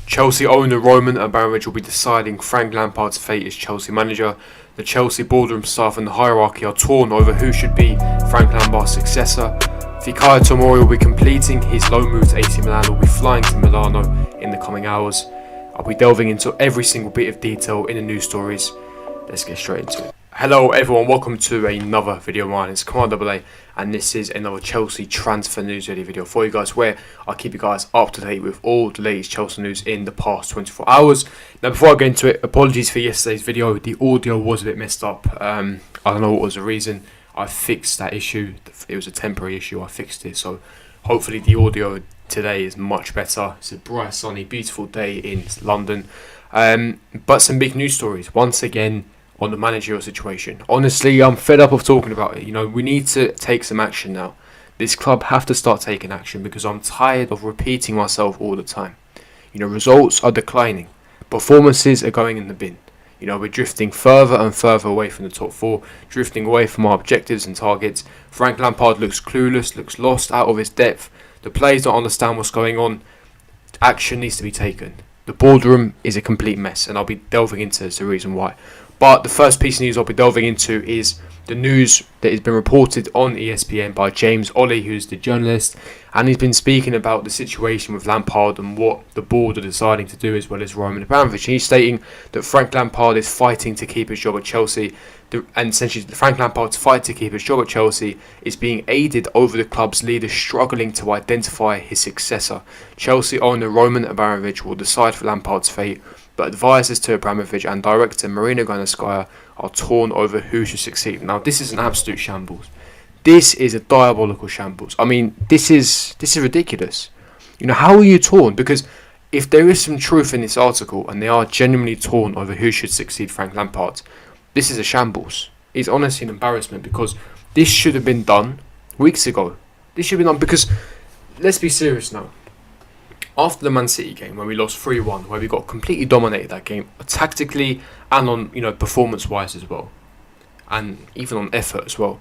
Chelsea owner Roman Abramovich will be deciding Frank Lampard's fate as Chelsea manager. The Chelsea boardroom staff and the hierarchy are torn over who should be Frank Lampard's successor. Tomori will be completing his loan move to AC Milan and will be flying to Milano in the coming hours. I'll be delving into every single bit of detail in the news stories. Let's get straight into it. Hello everyone, welcome to another video of mine. It's Kemal AA and this is another Chelsea transfer news video for you guys, where I keep you guys up to date with all the latest Chelsea news in the past 24 hours. Now before I get into it, apologies for yesterday's video. The audio was a bit messed up. I don't know what was the reason. I fixed that issue. It was a temporary issue. I fixed it, so hopefully the audio today is much better. It's a bright, sunny, beautiful day in London. But some big news stories once again on the managerial situation. Honestly, I'm fed up of talking about it. You know, we need to take some action now. This club have to start taking action because I'm tired of repeating myself all the time. You know, results are declining. Performances are going in the bin. You know, we're drifting further and further away from the top four, drifting away from our objectives and targets. Frank Lampard looks clueless, looks lost, out of his depth. The players don't understand what's going on. Action needs to be taken. The boardroom is a complete mess, and I'll be delving into the reason why. But the first piece of news I'll be delving into is the news that has been reported on ESPN by James Ollie, who's the journalist, and he's been speaking about the situation with Lampard and what the board are deciding to do, as well as Roman Abramovich. He's stating that Frank Lampard is fighting to keep his job at Chelsea, and essentially Frank Lampard's fight to keep his job at Chelsea is being aided over the club's leaders struggling to identify his successor. Chelsea owner Roman Abramovich will decide for Lampard's fate, but advisors to Abramovich and director Marina Granovskaya are torn over who should succeed. Now, this is an absolute shambles. This is a diabolical shambles. I mean, this is ridiculous. You know, how are you torn? Because if there is some truth in this article and they are genuinely torn over who should succeed Frank Lampard, this is a shambles. It's honestly an embarrassment because this should have been done weeks ago. This should have been done because, let's be serious now. After the Man City game, when we lost 3-1, where we got completely dominated that game, tactically and on, you know, performance-wise as well, and even on effort as well,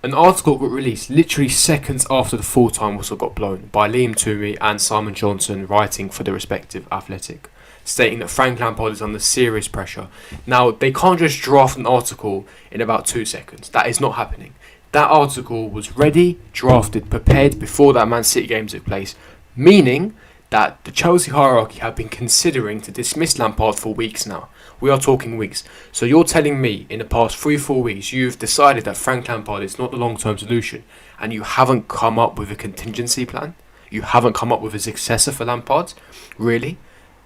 an article got released literally seconds after the full-time whistle got blown by Liam Toomey and Simon Johnson, writing for the respective Athletic, stating that Frank Lampard is under serious pressure. Now, they can't just draft an article in about 2 seconds. That is not happening. That article was ready, drafted, prepared before that Man City game took place, meaning that the Chelsea hierarchy have been considering to dismiss Lampard for weeks now. We are talking weeks. So you're telling me in the past 3-4 weeks you've decided that Frank Lampard is not the long-term solution, and you haven't come up with a contingency plan? You haven't come up with a successor for Lampard? Really?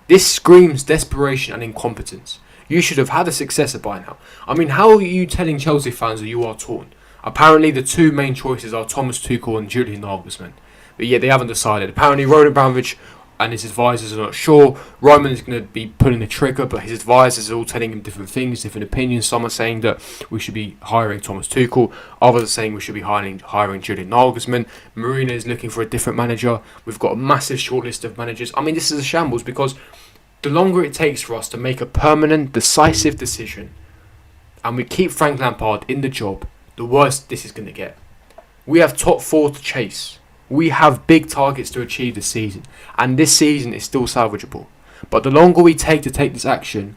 This screams desperation and incompetence. You should have had a successor by now. I mean, how are you telling Chelsea fans that you are torn? Apparently the two main choices are Thomas Tuchel and Julian Nagelsmann. But yet they haven't decided. Apparently Roman Abramovich and his advisors are not sure. Roman is going to be pulling the trigger, but his advisors are all telling him different things, different opinions. Some are saying that we should be hiring Thomas Tuchel. Others are saying we should be hiring Julian Nagelsmann. Marina is looking for a different manager. We've got a massive shortlist of managers. I mean, this is a shambles because the longer it takes for us to make a permanent, decisive decision and we keep Frank Lampard in the job, the worse this is going to get. We have top 4 to chase. We have big targets to achieve this season, and this season is still salvageable. But the longer we take this action,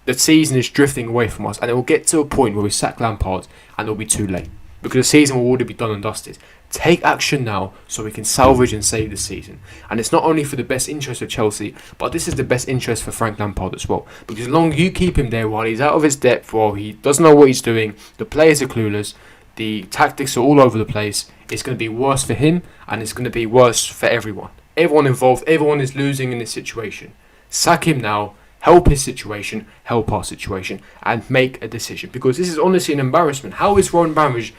the season is drifting away from us, and it will get to a point where we sack Lampard and it will be too late because the season will already be done and dusted. Take action now so we can salvage and save the season. And it's not only for the best interest of Chelsea, but this is the best interest for Frank Lampard as well. Because as long as you keep him there while he's out of his depth, while he doesn't know what he's doing, the players are clueless, the tactics are all over the place, it's going to be worse for him and it's going to be worse for everyone. Everyone involved, everyone is losing in this situation. Sack him now, help his situation, help our situation, and make a decision. Because this is honestly an embarrassment. How is Roman Abramovich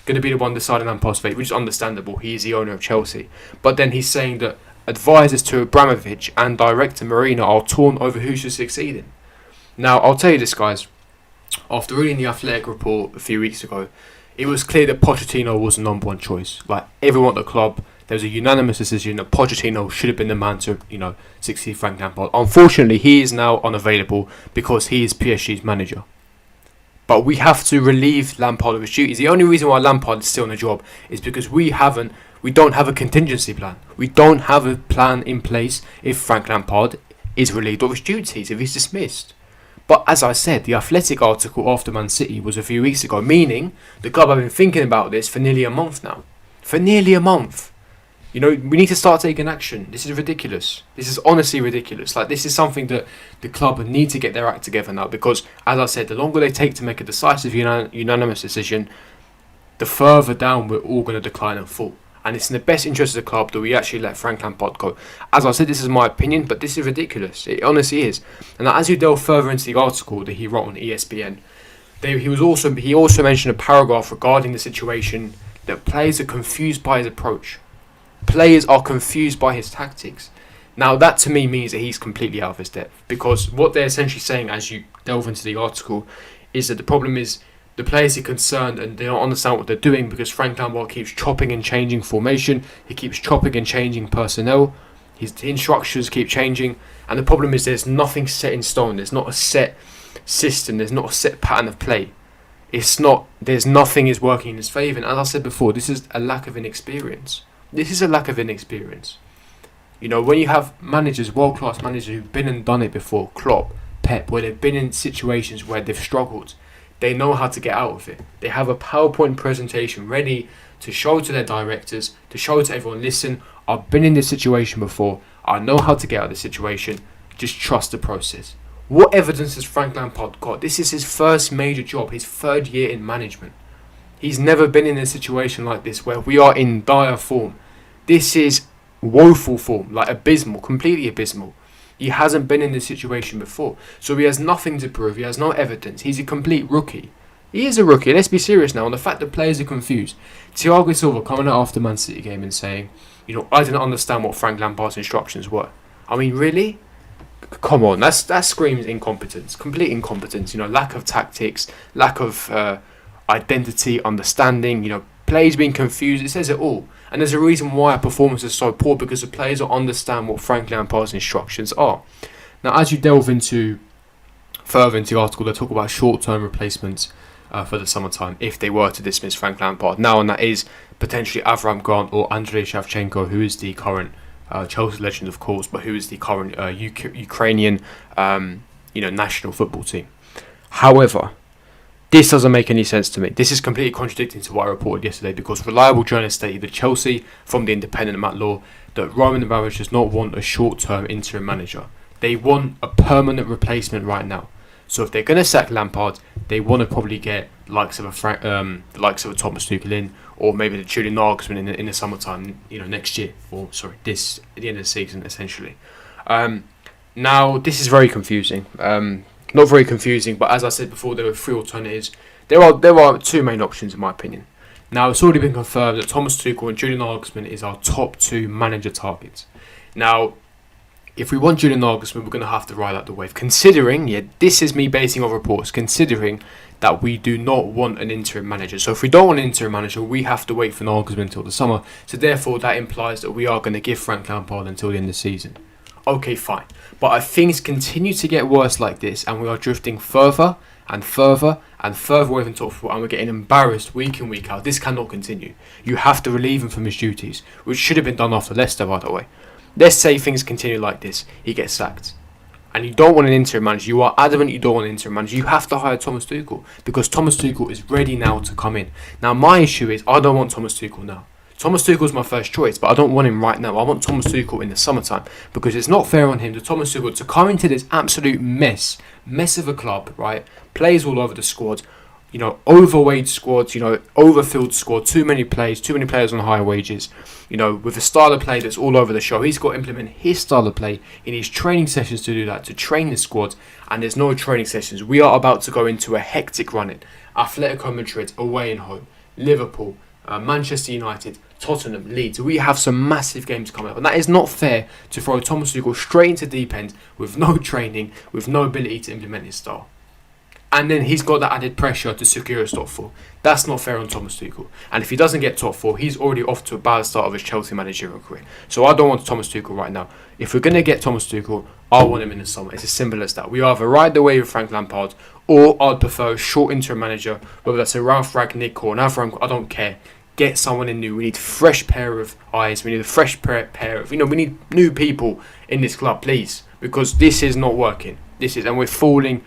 going to be the one deciding Lampard's fate? Which is understandable, he is the owner of Chelsea. But then he's saying that advisors to Abramovich and director Marina are torn over who should succeed him. Now, I'll tell you this, guys. After reading the Athletic report a few weeks ago, it was clear that Pochettino was the number one choice. Like, everyone at the club, there was a unanimous decision that Pochettino should have been the man to, succeed Frank Lampard. Unfortunately, he is now unavailable because he is PSG's manager. But we have to relieve Lampard of his duties. The only reason why Lampard is still in the job is because we don't have a contingency plan. We don't have a plan in place if Frank Lampard is relieved of his duties, if he's dismissed. But as I said, the Athletic article after Man City was a few weeks ago, meaning the club have been thinking about this for nearly a month now. For nearly a month. We need to start taking action. This is ridiculous. This is honestly ridiculous. This is something that the club need to get their act together now, because, as I said, the longer they take to make a decisive, unanimous decision, the further down we're all going to decline and fall. And it's in the best interest of the club that we actually let Frank Lampard go. As I said, this is my opinion, but this is ridiculous. It honestly is. And as you delve further into the article that he wrote on ESPN, he also mentioned a paragraph regarding the situation that players are confused by his approach. Players are confused by his tactics. Now, that to me means that he's completely out of his depth, because what they're essentially saying as you delve into the article is that the problem is the players are concerned and they don't understand what they're doing because Frank Lampard keeps chopping and changing formation, he keeps chopping and changing personnel, his instructions keep changing, and the problem is there's nothing set in stone, there's not a set system, there's not a set pattern of play. There's nothing is working in his favour, and as I said before, this is a lack of inexperience. When you have managers, world-class managers who've been and done it before, Klopp, Pep, where they've been in situations where they've struggled, they know how to get out of it. They have a PowerPoint presentation ready to show to their directors, to show to everyone, listen, I've been in this situation before, I know how to get out of this situation, just trust the process. What evidence has Frank Lampard got? This is his first major job, his third year in management. He's never been in a situation like this where we are in dire form. This is woeful form, abysmal, completely abysmal. He hasn't been in this situation before. So he has nothing to prove, he has no evidence. He's a complete rookie. He is a rookie, let's be serious now. And the fact that players are confused. Thiago Silva coming out after Man City game and saying, I didn't understand what Frank Lampard's instructions were. I mean, really? Come on, that screams incompetence, complete incompetence. Lack of tactics, lack of identity, understanding, players being confused, it says it all. And there's a reason why our performance is so poor, because the players don't understand what Frank Lampard's instructions are. Now, as you delve further into the article, they talk about short-term replacements for the summertime if they were to dismiss Frank Lampard. Now, and that is potentially Avram Grant or Andrei Shevchenko, who is the current Chelsea legend, of course, but who is the current Ukrainian national football team. However, this doesn't make any sense to me. This is completely contradicting to what I reported yesterday, because reliable journalists stated that Chelsea, from the Independent Matt Law, that Roman Abramovich does not want a short-term interim manager. They want a permanent replacement right now. So if they're going to sack Lampard, they want to probably get the likes of a Thomas Tuchel in, or maybe the Julian Nagelsmann in the summertime, next year, or sorry, at the end of the season, essentially. Now, this is very confusing. Not very confusing, but as I said before, there were three alternatives. There are two main options in my opinion. Now, it's already been confirmed that Thomas Tuchel and Julian Nagelsmann is our top two manager targets. Now, if we want Julian Nagelsmann, we're going to have to ride out the wave. Considering, this is me basing on reports, considering that we do not want an interim manager. So if we don't want an interim manager, we have to wait for Nagelsmann until the summer. So therefore, that implies that we are going to give Frank Lampard until the end of the season. Okay, fine. But if things continue to get worse like this, and we are drifting further and further and further away from top four, and we're getting embarrassed week in, week out, this cannot continue. You have to relieve him from his duties, which should have been done after Leicester, by the way. Let's say things continue like this, he gets sacked. And you don't want an interim manager, you are adamant you don't want an interim manager, you have to hire Thomas Tuchel, because Thomas Tuchel is ready now to come in. Now, my issue is, I don't want Thomas Tuchel now. Thomas Tuchel is my first choice, but I don't want him right now. I want Thomas Tuchel in the summertime, because it's not fair on him, to Thomas Tuchel, to come into this absolute mess of a club, right? Players all over the squad, overweight squads, overfilled squad, too many players on higher wages, with a style of play that's all over the show. He's got to implement his style of play in his training sessions to do that, to train the squad, and there's no training sessions. We are about to go into a hectic run-in. Atletico Madrid, away and home, Liverpool, Manchester United, Tottenham, Leeds. We have some massive games coming up, and that is not fair to throw Thomas Tuchel straight into the deep end with no training, with no ability to implement his style. And then he's got that added pressure to secure his top four. That's not fair on Thomas Tuchel. And if he doesn't get top four, he's already off to a bad start of his Chelsea managerial career. So I don't want Thomas Tuchel right now. If we're going to get Thomas Tuchel, I want him in the summer. It's as simple as that. We either ride the wave with Frank Lampard, or I'd prefer a short interim manager, whether that's a Ralph Rangnick or an Avram, I don't care. Get someone in new. We need a fresh pair of eyes. We need a fresh pair of, we need new people in this club, please. because this is not working. And we're falling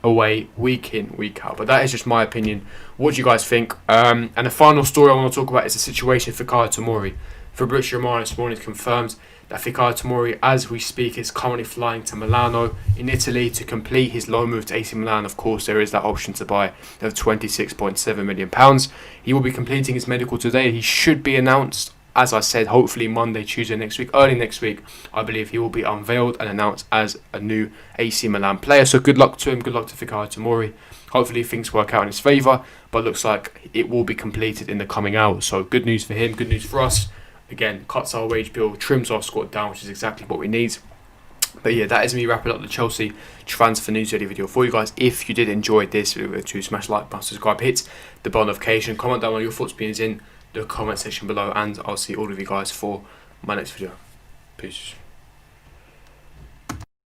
away week in, week out. But that is just my opinion. What do you guys think? And the final story I want to talk about is the situation for Fikayo Tomori. Fabrizio Romano this morning confirmed that Fikayo Tomori, as we speak, is currently flying to Milano in Italy to complete his loan move to AC Milan. Of course, there is that option to buy of £26.7 million. He will be completing his medical today. He should be announced, as I said, hopefully Monday, Tuesday next week, early next week. I believe he will be unveiled and announced as a new AC Milan player. So good luck to him. Good luck to Fikayo Tomori. Hopefully things work out in his favour, but looks like it will be completed in the coming hours. So good news for him, good news for us. Again, cuts our wage bill, trims our squad down, which is exactly what we need. But yeah, that is me wrapping up the Chelsea transfer news video for you guys. If you did enjoy this video, to smash like button, subscribe, hit the bell notification, comment down on your thoughts, opinions in the comment section below, and I'll see all of you guys for my next video. Peace.